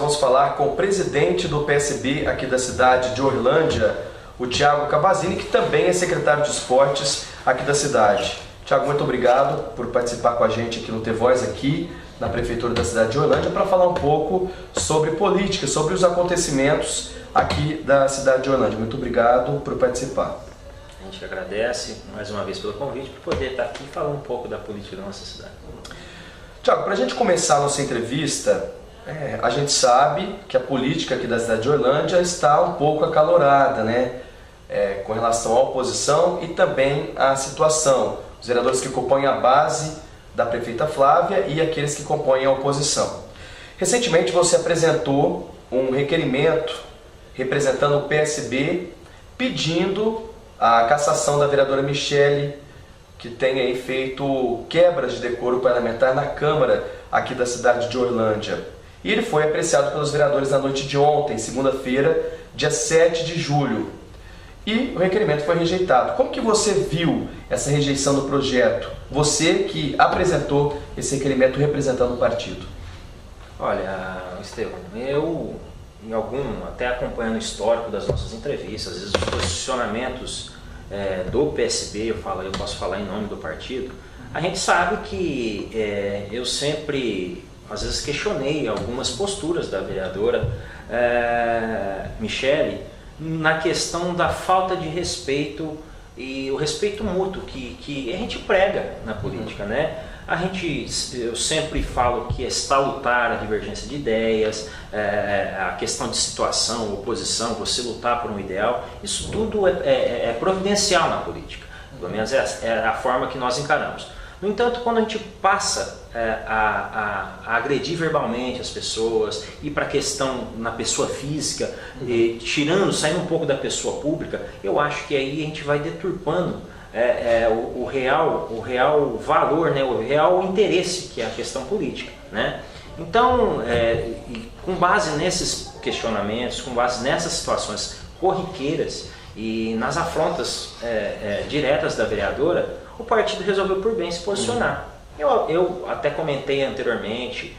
vamos falar com o presidente do PSB aqui da cidade de Orlândia, o Thiago Cavazzini, que também é secretário de esportes aqui da cidade. Thiago, muito obrigado por participar com a gente aqui no The Voice, aqui na Prefeitura da cidade de Orlândia, para falar um pouco sobre política, sobre os acontecimentos aqui da cidade de Orlândia. Muito obrigado por participar. A gente agradece mais uma vez pelo convite, por poder estar aqui e falar um pouco da política da nossa cidade. Thiago, para a gente começar a nossa entrevista, a gente sabe que a política aqui da cidade de Orlândia está um pouco acalorada, né? Com relação à oposição e também à situação. Os vereadores que compõem a base da prefeita Flávia e aqueles que compõem a oposição. Recentemente você apresentou um requerimento representando o PSB pedindo a cassação da vereadora Michele, que tem aí feito quebras de decoro parlamentar na Câmara aqui da cidade de Orlândia. E ele foi apreciado pelos vereadores na noite de ontem, segunda-feira, dia 7 de julho. E o requerimento foi rejeitado. Como que você viu essa rejeição do projeto? Você que apresentou esse requerimento representando o partido. Olha, Estevão, eu, até acompanhando o histórico das nossas entrevistas, às vezes os posicionamentos do PSB, eu posso falar em nome do partido, a gente sabe que eu sempre, às vezes, questionei algumas posturas da vereadora Michele na questão da falta de respeito e o respeito mútuo que a gente prega na política, né? Eu sempre falo que é salutar a divergência de ideias, a questão de situação, oposição, você lutar por um ideal, isso tudo é providencial na política, pelo menos é a forma que nós encaramos. No entanto, quando a gente passa a agredir verbalmente as pessoas, ir para a questão na pessoa física, saindo um pouco da pessoa pública, eu acho que aí a gente vai deturpando o real valor, né, o real interesse que é a questão política, né? Então, com base nesses questionamentos, com base nessas situações corriqueiras e nas afrontas diretas da vereadora, o partido resolveu por bem se posicionar. Eu até comentei anteriormente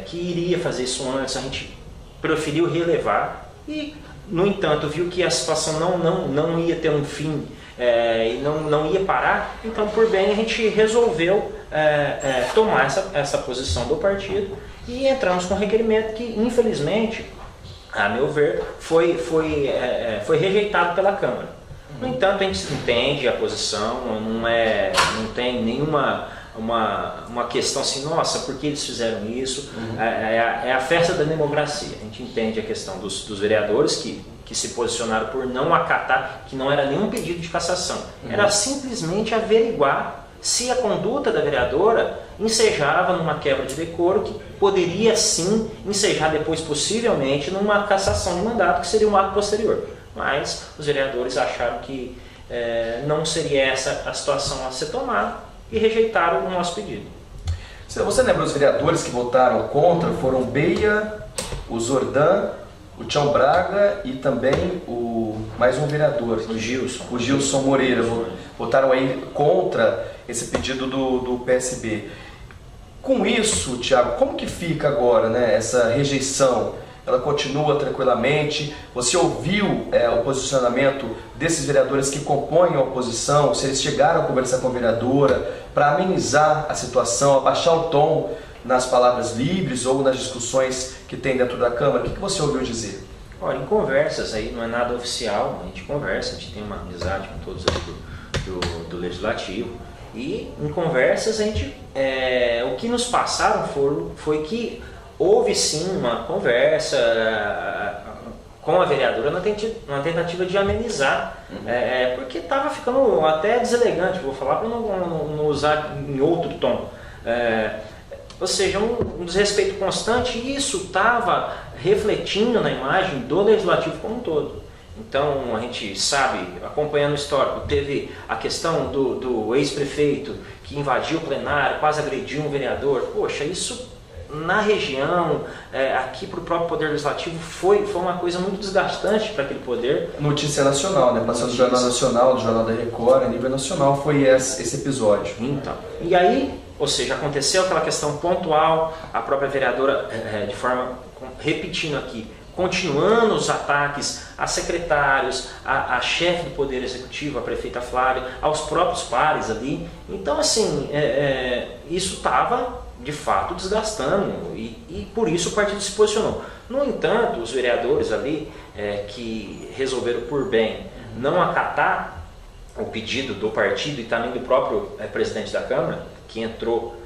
que iria fazer isso antes, a gente preferiu relevar e, no entanto, viu que a situação não ia ter um fim e não ia parar, então por bem a gente resolveu tomar essa posição do partido e entramos com um requerimento que, infelizmente, a meu ver, foi rejeitado pela Câmara. No entanto, a gente entende a posição, não tem nenhuma uma questão assim, nossa, por que eles fizeram isso? É a festa da democracia. A gente entende a questão dos vereadores que se posicionaram por não acatar, que não era nenhum pedido de cassação. Era simplesmente averiguar se a conduta da vereadora ensejava numa quebra de decoro, que poderia sim ensejar depois, possivelmente, numa cassação de mandato, que seria um ato posterior. Mas os vereadores acharam que não seria essa a situação a ser tomada e rejeitaram o nosso pedido. Você lembra os vereadores que votaram contra? Foram o Beia, o Zordan, o Tião Braga e também mais um vereador, o Gilson Moreira, votaram aí contra esse pedido do PSB. Com isso, Thiago, como que fica agora, né, essa rejeição? Ela continua tranquilamente? Você ouviu o posicionamento desses vereadores que compõem a oposição? Se eles chegaram a conversar com a vereadora para amenizar a situação, abaixar o tom nas palavras livres ou nas discussões que tem dentro da Câmara? O que você ouviu dizer? Olha, em conversas aí, não é nada oficial, a gente conversa, a gente tem uma amizade com todos aí do Legislativo. E em conversas o que nos passaram foi que houve sim uma conversa com a vereadora na tentativa de amenizar, porque estava ficando até deselegante, vou falar para não usar em outro tom. Ou seja, um desrespeito constante, e isso estava refletindo na imagem do Legislativo como um todo. Então, a gente sabe, acompanhando o histórico, teve a questão do ex-prefeito que invadiu o plenário, quase agrediu um vereador. Poxa, isso na região, aqui para o próprio Poder Legislativo, foi uma coisa muito desgastante para aquele poder. Notícia nacional, né? Passando do Jornal Nacional, do Jornal da Record, a nível nacional foi esse episódio. Então, e aí Ou seja, aconteceu aquela questão pontual, a própria vereadora, repetindo aqui, continuando os ataques a secretários, a chefe do Poder Executivo, a prefeita Flávia, aos próprios pares ali. Então, assim, isso estava, de fato, desgastando e por isso o partido se posicionou. No entanto, os vereadores ali, que resolveram por bem não acatar o pedido do partido e também do próprio presidente da Câmara, que entrou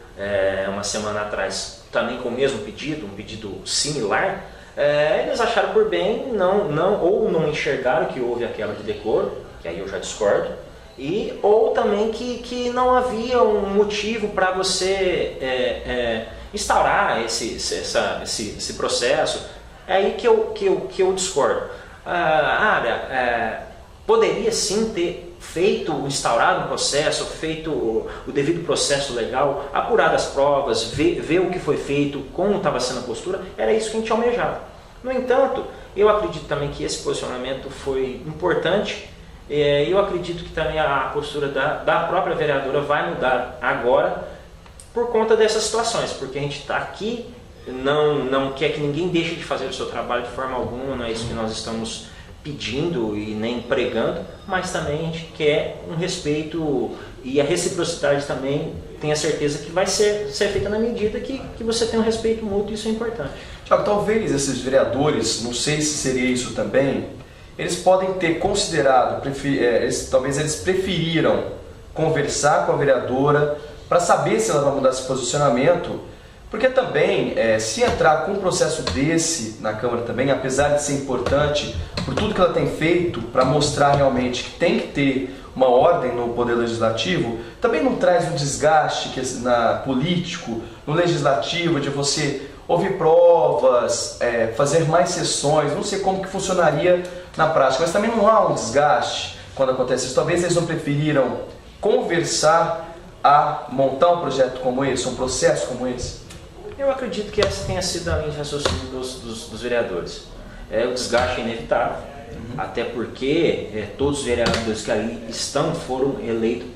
uma semana atrás também com o mesmo pedido, um pedido similar, eles acharam por bem ou não enxergaram que houve a quebra de decoro, que aí eu já discordo, ou também que não havia um motivo para você instaurar esse processo. É aí que eu discordo. Poderia sim ter instaurado um processo, feito o devido processo legal, apurado as provas, ver o que foi feito, como estava sendo a postura, era isso que a gente almejava. No entanto, eu acredito também que esse posicionamento foi importante, e eu acredito que também a postura da própria vereadora vai mudar agora por conta dessas situações, porque a gente está aqui, não quer que ninguém deixe de fazer o seu trabalho de forma alguma, não é isso que nós estamos pedindo e nem pregando, mas também a gente quer um respeito e a reciprocidade também, tenho a certeza que vai ser feita na medida que você tem um respeito mútuo, e isso é importante. Tiago, talvez esses vereadores, não sei se seria isso também, eles podem ter considerado, talvez eles preferiram conversar com a vereadora para saber se ela vai mudar esse posicionamento, porque também, se entrar com um processo desse na Câmara também, apesar de ser importante por tudo que ela tem feito para mostrar realmente que tem que ter uma ordem no Poder Legislativo, também não traz um desgaste político no Legislativo, de você ouvir provas, fazer mais sessões, não sei como que funcionaria na prática, mas também não há um desgaste quando acontece isso. Talvez eles não preferiram conversar a montar um projeto como esse, um processo como esse. Eu acredito que essa tenha sido a linha de raciocínio dos vereadores. O desgaste é inevitável, até porque todos os vereadores que ali foram eleitos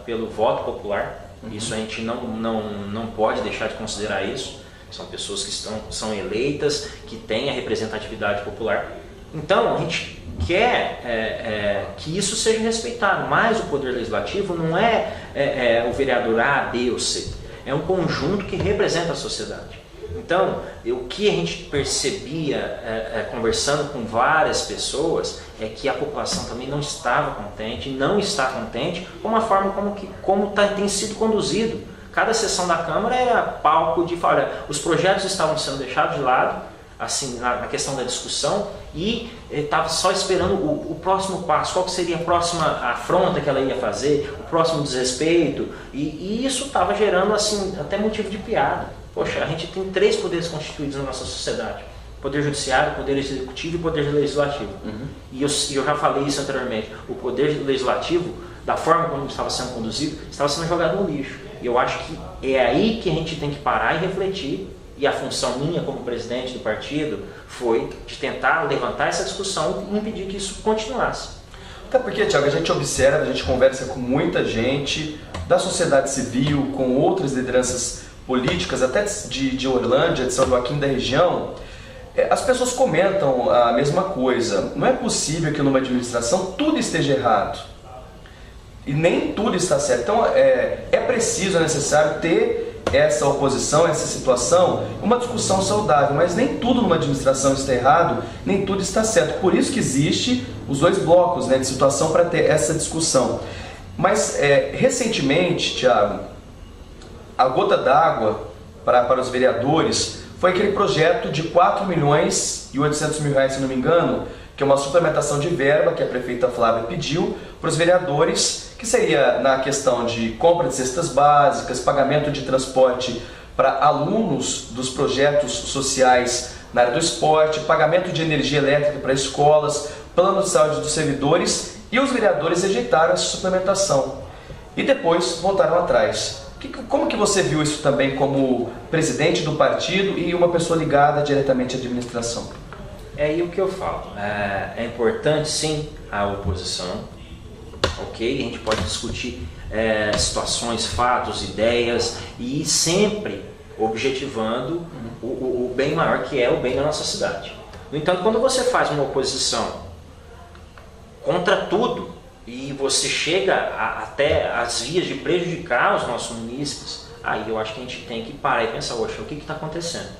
pelo voto popular. Isso a gente não pode deixar de considerar isso. São pessoas que são eleitas, que têm a representatividade popular. Então, a gente quer que isso seja respeitado, mas o Poder Legislativo não é o vereador A, B ou C. É um conjunto que representa a sociedade. Então, o que a gente percebia conversando com várias pessoas é que a população também não estava contente, não está contente com a forma como tem sido conduzido. Cada sessão da Câmara era palco de falar, os projetos estavam sendo deixados de lado, assim, na questão da discussão, e estava só esperando o próximo passo, qual que seria a próxima afronta que ela ia fazer, o próximo desrespeito, e isso estava gerando assim, até motivo de piada. Poxa, a gente tem 3 poderes constituídos na nossa sociedade: Poder Judiciário, Poder Executivo e Poder Legislativo. E eu já falei isso anteriormente, o Poder Legislativo, da forma como estava sendo conduzido, estava sendo jogado no lixo. E eu acho que é aí que a gente tem que parar e refletir. E a função minha como presidente do partido foi de tentar levantar essa discussão e impedir que isso continuasse. Até porque, Tiago, a gente observa, a gente conversa com muita gente da sociedade civil, com outras lideranças políticas, até de Orlândia, de São Joaquim, da região. As pessoas comentam a mesma coisa. Não é possível que numa administração tudo esteja errado. E nem tudo está certo. Então é preciso, é necessário ter essa oposição, essa situação, uma discussão saudável, mas nem tudo numa administração está errado, nem tudo está certo. Por isso que existe os 2 blocos, né, de situação para ter essa discussão. Mas recentemente, Tiago, a gota d'água para os vereadores foi aquele projeto de 4.800.000 reais, se não me engano, que é uma suplementação de verba que a prefeita Flávia pediu para os vereadores, que seria na questão de compra de cestas básicas, pagamento de transporte para alunos dos projetos sociais na área do esporte, pagamento de energia elétrica para escolas, plano de saúde dos servidores, e os vereadores rejeitaram essa suplementação. E depois voltaram atrás. Como que você viu isso também como presidente do partido e uma pessoa ligada diretamente à administração? É aí o que eu falo. É importante sim a oposição, ok? A gente pode discutir situações, fatos, ideias e sempre objetivando o bem maior, que é o bem da nossa cidade. No entanto, quando você faz uma oposição contra tudo e você chega até as vias de prejudicar os nossos munícipes, aí eu acho que a gente tem que parar e pensar, oxe, o que está acontecendo?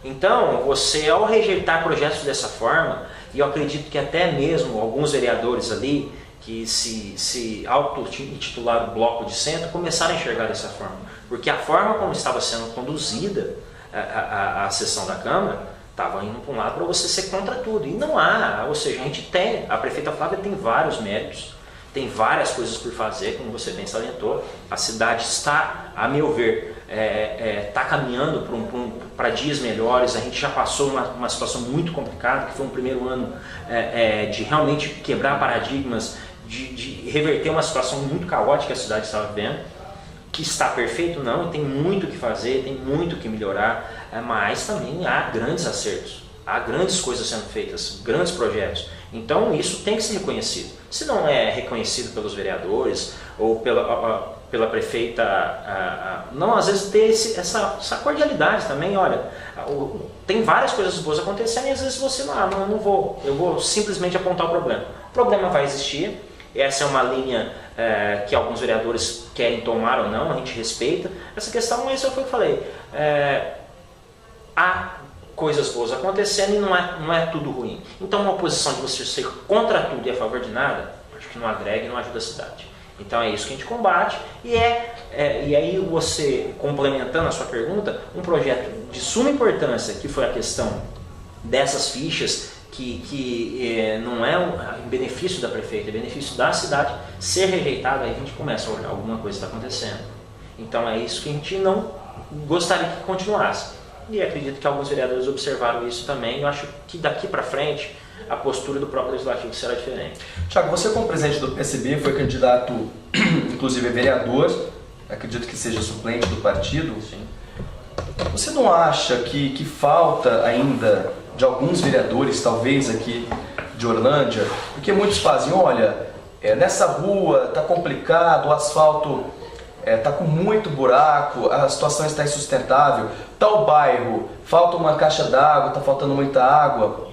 Então, você ao rejeitar projetos dessa forma, e eu acredito que até mesmo alguns vereadores ali, que se auto-intitularam Bloco de Centro, começaram a enxergar dessa forma. Porque a forma como estava sendo conduzida a sessão da Câmara, estava indo para um lado para você ser contra tudo. E não há, ou seja, a prefeita Flávia tem vários méritos, tem várias coisas por fazer, como você bem salientou. A cidade está, a meu ver, está caminhando para dias melhores. A gente já passou uma situação muito complicada, que foi um primeiro ano de realmente quebrar paradigmas, de reverter uma situação muito caótica que a cidade estava vivendo. Que está perfeito? Não, tem muito o que fazer, tem muito o que melhorar, mas também há grandes acertos, há grandes coisas sendo feitas, grandes projetos. Então isso tem que ser reconhecido. Se não é reconhecido pelos vereadores ou pela prefeita, não, às vezes ter essa cordialidade também. Olha, tem várias coisas boas acontecendo e às vezes você não vou, eu vou simplesmente apontar o problema. O problema vai existir, essa é uma linha que alguns vereadores querem tomar ou não, a gente respeita essa questão, mas é o que eu falei, há coisas boas acontecendo e não é tudo ruim. Então uma oposição de você ser contra tudo e a favor de nada, acho que não agrega e não ajuda a cidade. Então é isso que a gente combate e aí você, complementando a sua pergunta, um projeto de suma importância, que foi a questão dessas fichas, que não é em benefício da prefeita, é benefício da cidade, ser rejeitado, aí a gente começa a olhar, alguma coisa está acontecendo. Então é isso que a gente não gostaria que continuasse. E acredito que alguns vereadores observaram isso também. Eu acho que daqui para frente a postura do próprio Legislativo será diferente. Tiago, você como presidente do PSB foi candidato, inclusive vereador, acredito que seja suplente do partido. Sim. Você não acha que falta ainda de alguns vereadores, talvez aqui de Orlândia, porque muitos fazem, olha, nessa rua está complicado, o asfalto está com muito buraco, a situação está insustentável, tal bairro, falta uma caixa d'água, está faltando muita água.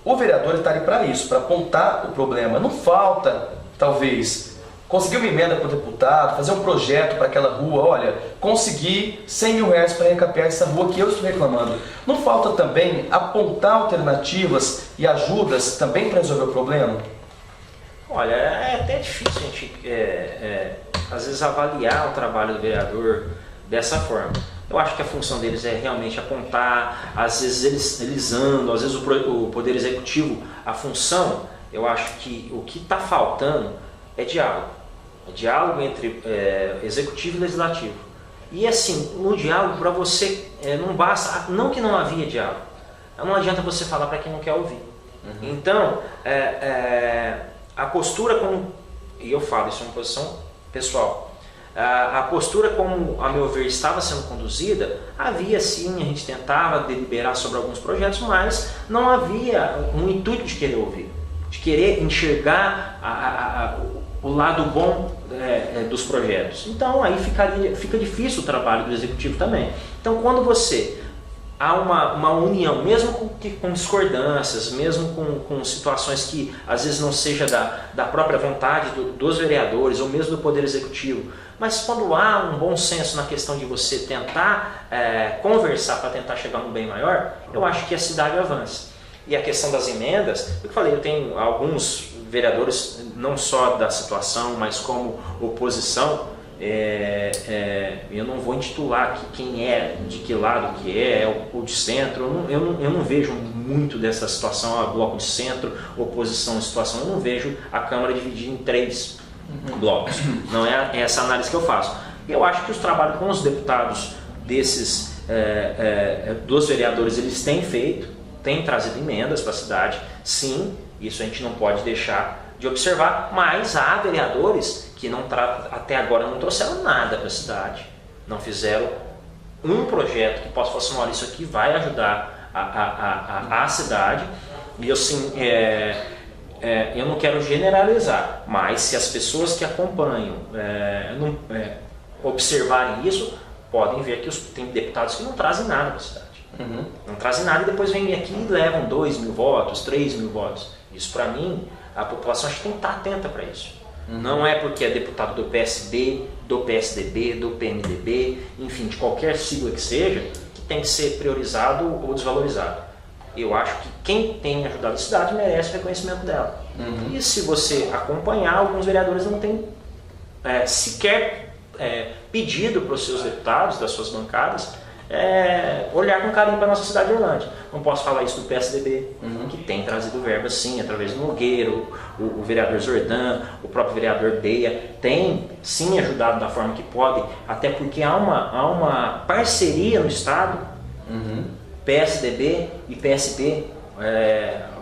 O vereador está ali para isso, para apontar o problema. Não falta, talvez, conseguir uma emenda para o deputado, fazer um projeto para aquela rua, olha, conseguir 100 mil reais para recapear essa rua que eu estou reclamando. Não falta também apontar alternativas e ajudas também para resolver o problema? Olha, é até difícil a gente, às vezes, avaliar o trabalho do vereador dessa forma. Eu acho que a função deles é realmente apontar, às vezes eles andam, às vezes o Poder Executivo, a função, eu acho que o que está faltando é diálogo. É diálogo entre Executivo e Legislativo. E assim, no diálogo, para você, não basta, não que não havia diálogo, não adianta você falar para quem não quer ouvir. Então, a postura como, e eu falo, isso é uma posição pessoal, a postura como, a meu ver, estava sendo conduzida, havia sim, a gente tentava deliberar sobre alguns projetos, mas não havia um intuito de querer ouvir, de querer enxergar o lado bom dos projetos. Então aí fica difícil o trabalho do Executivo também. Então quando há uma união, mesmo com discordâncias, mesmo com situações que às vezes não seja da própria vontade dos vereadores ou mesmo do Poder Executivo, mas quando há um bom senso na questão de você tentar conversar para tentar chegar num bem maior, eu acho que a cidade avança. E a questão das emendas, eu falei, eu tenho alguns vereadores, não só da situação, mas como oposição, eu não vou intitular aqui quem é, de que lado que o de centro, eu não vejo muito dessa situação, bloco de centro, oposição, situação, eu não vejo a Câmara dividida em 3 blocos, não é essa análise que eu faço. Eu acho que os trabalhos com os deputados dos vereadores, eles têm trazido emendas para a cidade, sim, isso a gente não pode deixar de observar, mas há vereadores que até agora não trouxeram nada para a cidade, não fizeram um projeto que possa falar assim, olha, isso aqui vai ajudar a cidade, e assim, eu não quero generalizar, mas se as pessoas que acompanham observarem isso, podem ver que tem deputados que não trazem nada para a cidade. Não trazem nada e depois vêm aqui e levam 2.000 votos, 3.000 votos. Isso, para mim, a população acho que tem que estar atenta para isso. Não é porque é deputado do PSD, do PSDB, do PMDB, enfim, de qualquer sigla que seja, que tem que ser priorizado ou desvalorizado. Eu acho que quem tem ajudado a cidade merece o reconhecimento dela. E se você acompanhar, alguns vereadores não têm sequer pedido para os seus deputados, das suas bancadas, olhar com carinho para a nossa cidade de Orlândia. Não posso falar isso do PSDB, que tem trazido verba sim, através do Nogueiro, o vereador Zordan, o próprio vereador Beia, tem sim ajudado da forma que pode, até porque há uma parceria no Estado, PSDB e PSB,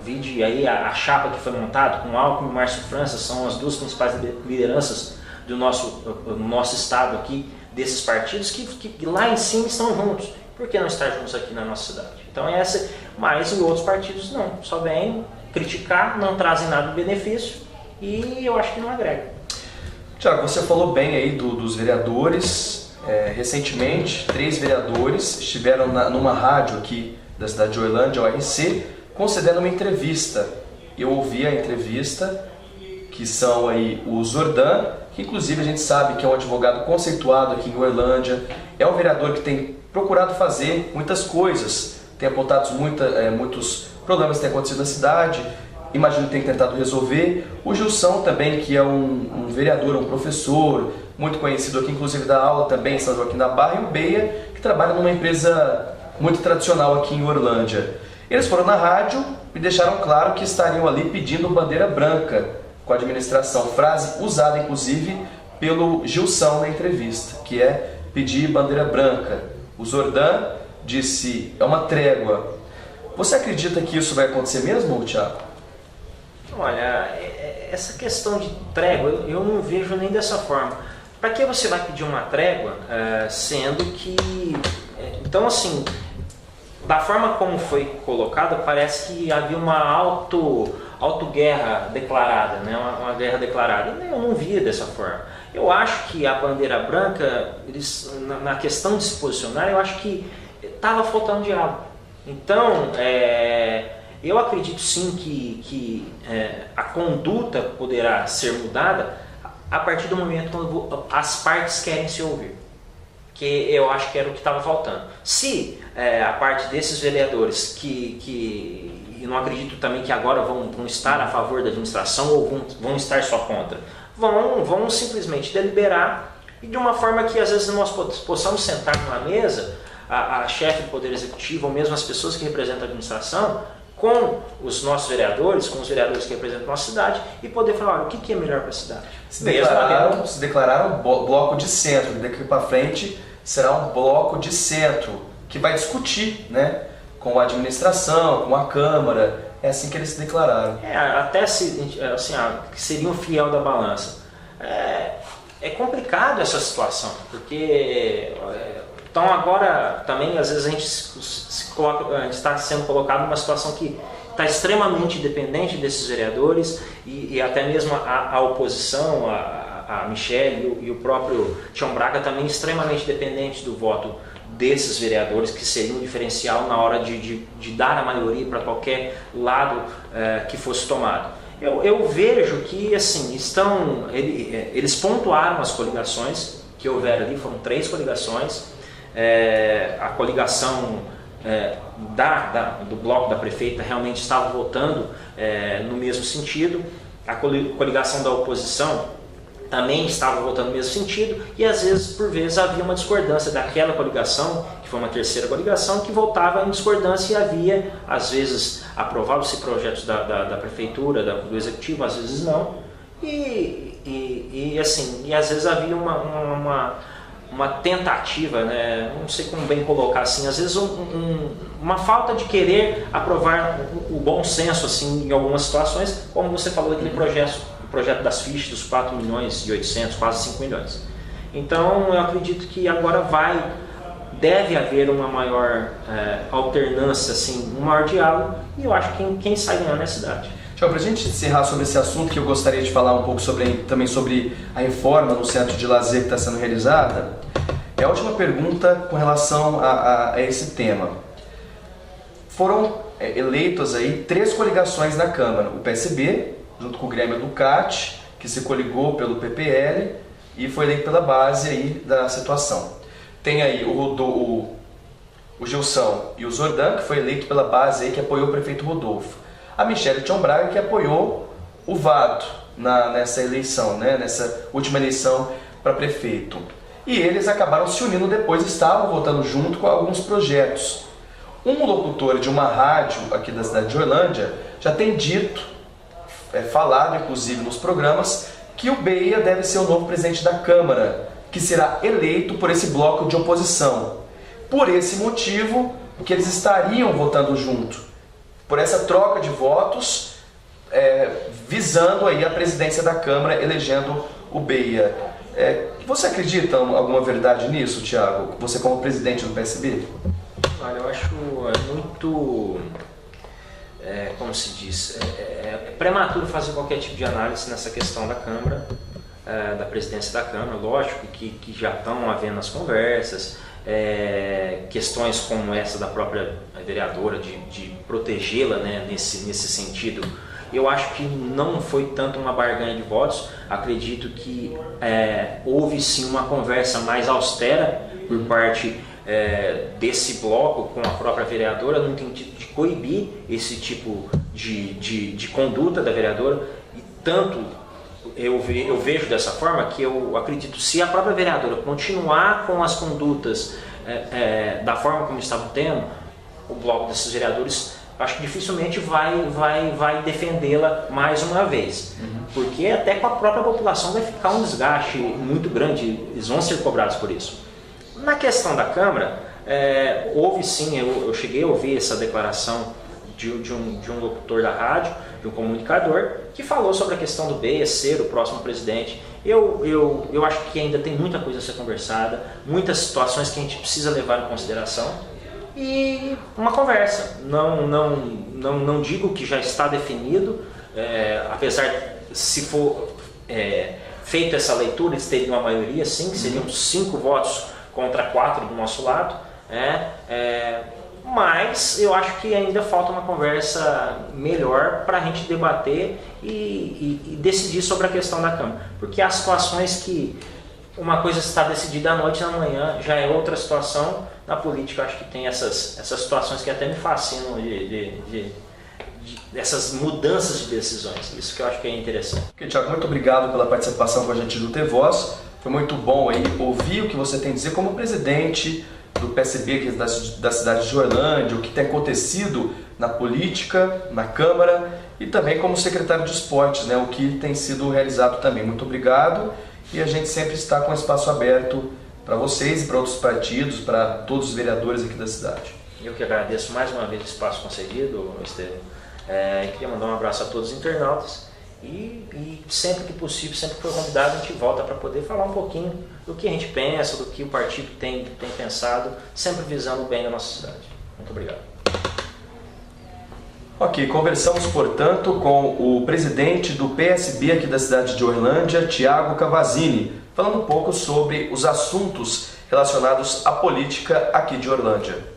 vide aí a chapa que foi montada com Alckmin e Márcio França, são as duas principais lideranças do nosso Estado aqui, desses partidos que lá em cima estão juntos. Por que não estar juntos aqui na nossa cidade? Então mas em outros partidos não, só vêm criticar, não trazem nada de benefício e eu acho que não agrega. Tiago, você falou bem aí dos vereadores. Recentemente, 3 vereadores estiveram numa rádio aqui da cidade de Orlândia, ORC, concedendo uma entrevista. Eu ouvi a entrevista, que são aí o Zordan, que inclusive a gente sabe que é um advogado conceituado aqui em Orlândia, é um vereador que tem procurado fazer muitas coisas, tem apontado muitos problemas que têm acontecido na cidade, imagino que tem tentado resolver. O Gilson também, que é um vereador, um professor, muito conhecido aqui, inclusive dá aula também em São Joaquim da Barra, e o Beia, que trabalha numa empresa muito tradicional aqui em Orlândia. Eles foram na rádio e deixaram claro que estariam ali pedindo bandeira branca com a administração, frase usada inclusive pelo Gilson na entrevista, que é pedir bandeira branca. O Zordan disse, é uma trégua. Você acredita que isso vai acontecer mesmo, Thiago? Olha, essa questão de trégua eu não vejo nem dessa forma. Para que você vai pedir uma trégua, sendo que... Então, assim, da forma como foi colocada, parece que havia uma autoguerra declarada, né? Uma guerra declarada. E eu não via dessa forma. Eu acho que a bandeira branca, na questão de se posicionar, eu acho que estava faltando diálogo. Então, eu acredito sim que a conduta poderá ser mudada a partir do momento quando as partes querem se ouvir, que eu acho que era o que estava faltando. Se a parte desses vereadores e não acredito também que agora vão estar a favor da administração ou vão estar só contra, vão simplesmente deliberar e de uma forma que às vezes nós possamos sentar numa mesa, a chefe do Poder Executivo ou mesmo as pessoas que representam a administração, com os nossos vereadores, com os vereadores que representam a nossa cidade e poder falar, olha, o que é melhor para a cidade. Se declararam bloco de centro, daqui para frente será um bloco de centro que vai discutir, né, com a administração, com a Câmara, é assim que eles se declararam. Até assim, que seria um fiel da balança. É complicado essa situação, porque... Então agora também às vezes a gente está sendo colocado numa situação que está extremamente dependente desses vereadores e até mesmo a oposição, a Michele e o próprio Tião Braga também extremamente dependentes do voto desses vereadores, que seria um diferencial na hora de dar a maioria para qualquer lado que fosse tomado. Eu vejo que assim, eles pontuaram as coligações que houveram ali, foram 3 coligações. A coligação do bloco da prefeita realmente estava votando no mesmo sentido, a coligação da oposição também estava votando no mesmo sentido e às vezes, por vezes, havia uma discordância daquela coligação, que foi uma terceira coligação, que voltava em discordância e havia, às vezes, aprovavam-se projetos da prefeitura, do executivo, às vezes não, e às vezes havia uma tentativa, né? Não sei como bem colocar assim, às vezes uma falta de querer aprovar o bom senso assim, em algumas situações, como você falou daquele projeto das fichas dos 4.800.000, quase 5 milhões. Então eu acredito que agora deve haver uma maior alternância, assim, um maior diálogo, e eu acho que quem sai ganhando é a cidade. Tiago, para a gente encerrar sobre esse assunto, que eu gostaria de falar um pouco também sobre a reforma no centro de lazer que está sendo realizada, é a última pergunta com relação a esse tema. Foram eleitas aí 3 coligações na Câmara, o PSB, junto com o Grêmio do CAT, que se coligou pelo PPL e foi eleito pela base aí da situação. Tem aí o Gilson e o Zordan, que foi eleito pela base aí que apoiou o prefeito Rodolfo. A Michele Thion Braga, que apoiou o Vado nessa eleição, né? Nessa última eleição para prefeito. E eles acabaram se unindo depois, estavam votando junto com alguns projetos. Um locutor de uma rádio aqui da cidade de Orlândia já tem dito, falado inclusive nos programas, que o Beia deve ser o novo presidente da Câmara, que será eleito por esse bloco de oposição. Por esse motivo, que eles estariam votando junto, por essa troca de votos, visando aí a presidência da Câmara, elegendo o Beia. Você acredita em alguma verdade nisso, Tiago? Você como presidente do PSB? Olha, eu acho muito, como se diz, prematuro fazer qualquer tipo de análise nessa questão da Câmara, da presidência da Câmara. Lógico que já estão havendo as conversas, questões como essa da própria vereadora de protegê-la, né, nesse sentido. Eu acho que não foi tanto uma barganha de votos. Acredito que houve sim uma conversa mais austera por parte desse bloco com a própria vereadora, no sentido de coibir esse tipo de conduta da vereadora. E tanto eu vejo dessa forma que eu acredito, se a própria vereadora continuar com as condutas da forma como estavam tendo, o bloco desses vereadores, acho que dificilmente vai defendê-la mais uma vez. Porque até com a própria população vai ficar um desgaste muito grande, eles vão ser cobrados por isso. Na questão da Câmara, houve sim, eu cheguei a ouvir essa declaração de um locutor da rádio, de um comunicador, que falou sobre a questão do Beia ser o próximo presidente. Eu acho que ainda tem muita coisa a ser conversada, muitas situações que a gente precisa levar em consideração, e uma conversa. Não digo que já está definido, apesar, se for feita essa leitura, eles teriam uma maioria, sim, que seriam 5 votos contra 4 do nosso lado, mas eu acho que ainda falta uma conversa melhor para a gente debater e decidir sobre a questão da Câmara, porque há situações que uma coisa está decidida à noite e amanhã já é outra situação. Na política, eu acho que tem essas situações que até me fascinam, essas mudanças de decisões. Isso que eu acho que é interessante. Ok, Tiago, muito obrigado pela participação com a gente do T-Voz. Foi muito bom aí ouvir o que você tem a dizer como presidente do PSB aqui da cidade de Orlândia, o que tem acontecido na política, na Câmara, e também como secretário de esportes, né, o que tem sido realizado também. Muito obrigado, e a gente sempre está com espaço aberto para vocês e para outros partidos, para todos os vereadores aqui da cidade. Eu que agradeço mais uma vez o espaço concedido, Estevão. Queria mandar um abraço a todos os internautas e sempre que possível, sempre que for convidado, a gente volta para poder falar um pouquinho do que a gente pensa, do que o partido tem pensado, sempre visando o bem da nossa cidade. Muito obrigado. Ok, conversamos, portanto, com o presidente do PSB aqui da cidade de Orlândia, Tiago Cavazzini, falando um pouco sobre os assuntos relacionados à política aqui de Orlândia.